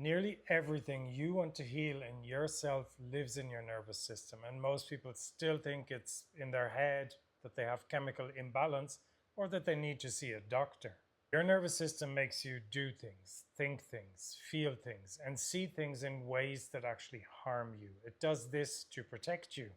Nearly everything you want to heal in yourself lives in your nervous system, and most people still think it's in their head, that they have chemical imbalance, or that they need to see a doctor. Your nervous system makes you do things, think things, feel things, and see things in ways that actually harm you. It does this to protect you,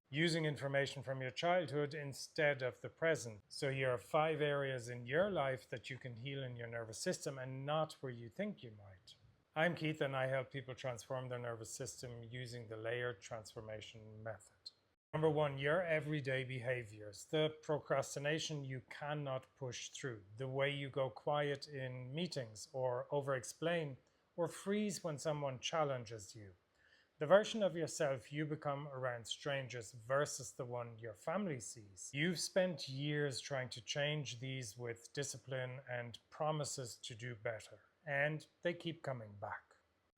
using information from your childhood instead of the present. So you have 5 areas in your life that you can heal in your nervous system and not where you think you might. I'm Keith, and I help people transform their nervous system using the layered transformation method. Number 1, your everyday behaviors. The procrastination you cannot push through, the way you go quiet in meetings or over-explain or freeze when someone challenges you. The version of yourself you become around strangers versus the one your family sees. You've spent years trying to change these with discipline and promises to do better, and they keep coming back.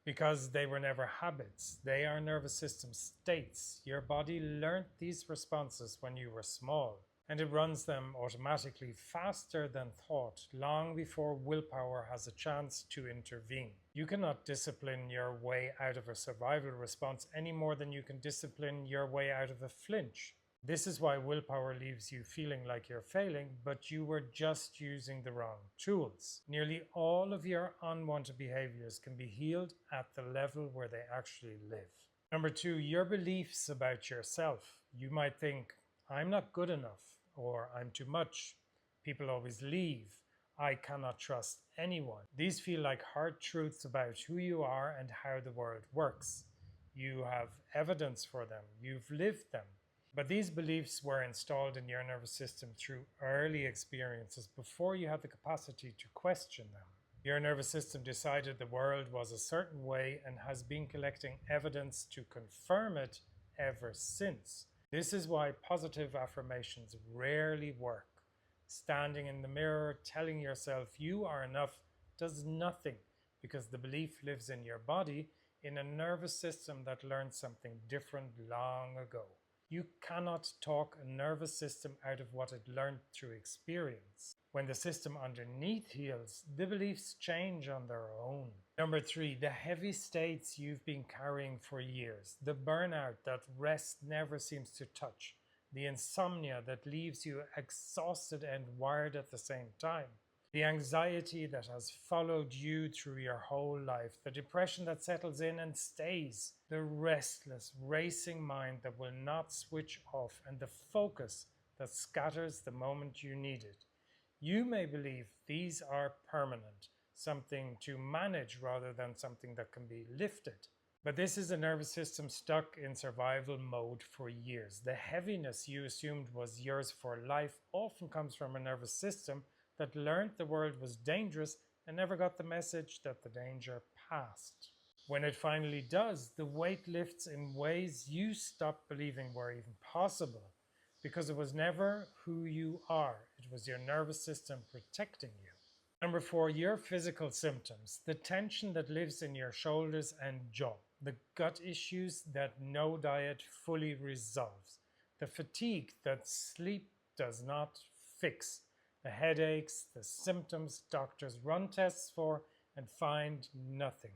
Because they were never habits, they are nervous system states. Your body learned these responses when you were small, and it runs them automatically faster than thought, long before willpower has a chance to intervene. You cannot discipline your way out of a survival response any more than you can discipline your way out of a flinch. This is why willpower leaves you feeling like you're failing, but you were just using the wrong tools. Nearly all of your unwanted behaviors can be healed at the level where they actually live. Number 2, your beliefs about yourself. You might think, I'm not good enough, or I'm too much. People always leave. I cannot trust anyone. These feel like hard truths about who you are and how the world works. You have evidence for them. You've lived them. But these beliefs were installed in your nervous system through early experiences before you had the capacity to question them. Your nervous system decided the world was a certain way and has been collecting evidence to confirm it ever since. This is why positive affirmations rarely work. Standing in the mirror, telling yourself you are enough does nothing, because the belief lives in your body, in a nervous system that learned something different long ago. You cannot talk a nervous system out of what it learned through experience. When the system underneath heals, the beliefs change on their own. Number 3, the heavy states you've been carrying for years. The burnout that rest never seems to touch. The insomnia that leaves you exhausted and wired at the same time. The anxiety that has followed you through your whole life, the depression that settles in and stays, the restless, racing mind that will not switch off, and the focus that scatters the moment you need it. You may believe these are permanent, something to manage rather than something that can be lifted. But this is a nervous system stuck in survival mode for years. The heaviness you assumed was yours for life often comes from a nervous system that learned the world was dangerous and never got the message that the danger passed. When it finally does, the weight lifts in ways you stopped believing were even possible, because it was never who you are. It was your nervous system protecting you. Number 4, your physical symptoms. The tension that lives in your shoulders and jaw. The gut issues that no diet fully resolves. The fatigue that sleep does not fix. The headaches, the symptoms doctors run tests for and find nothing.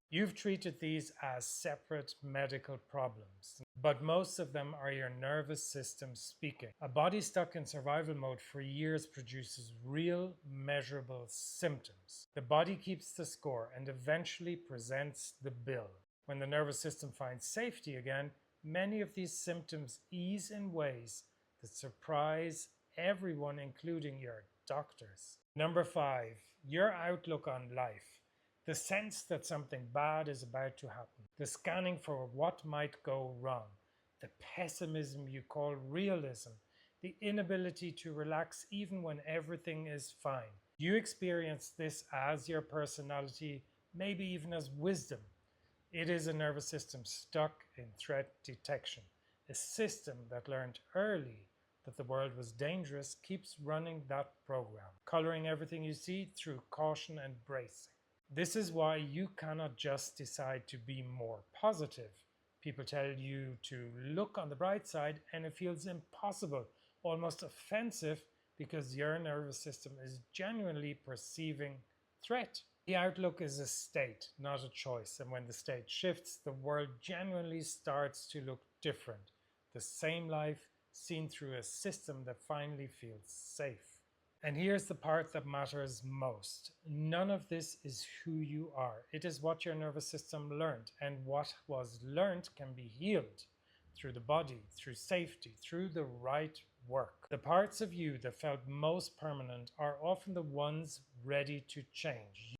You've treated these as separate medical problems, but most of them are your nervous system speaking. A body stuck in survival mode for years produces real, measurable symptoms. The body keeps the score and eventually presents the bill. When the nervous system finds safety again, many of these symptoms ease in ways that surprise everyone, including your doctors. Number 5, your outlook on life. The sense that something bad is about to happen. The scanning for what might go wrong. The pessimism you call realism. The inability to relax even when everything is fine. You experience this as your personality, maybe even as wisdom. It is a nervous system stuck in threat detection. A system that learned early that the world was dangerous keeps running that program, coloring everything you see through caution and bracing. This is why you cannot just decide to be more positive. People tell you to look on the bright side and it feels impossible, almost offensive, because your nervous system is genuinely perceiving threat. The outlook is a state, not a choice, and when the state shifts, the world genuinely starts to look different. The same life seen through a system that finally feels safe. And here's the part that matters most. None of this is who you are. It is what your nervous system learned, and what was learned can be healed through the body, through safety, through the right work. The parts of you that felt most permanent are often the ones ready to change.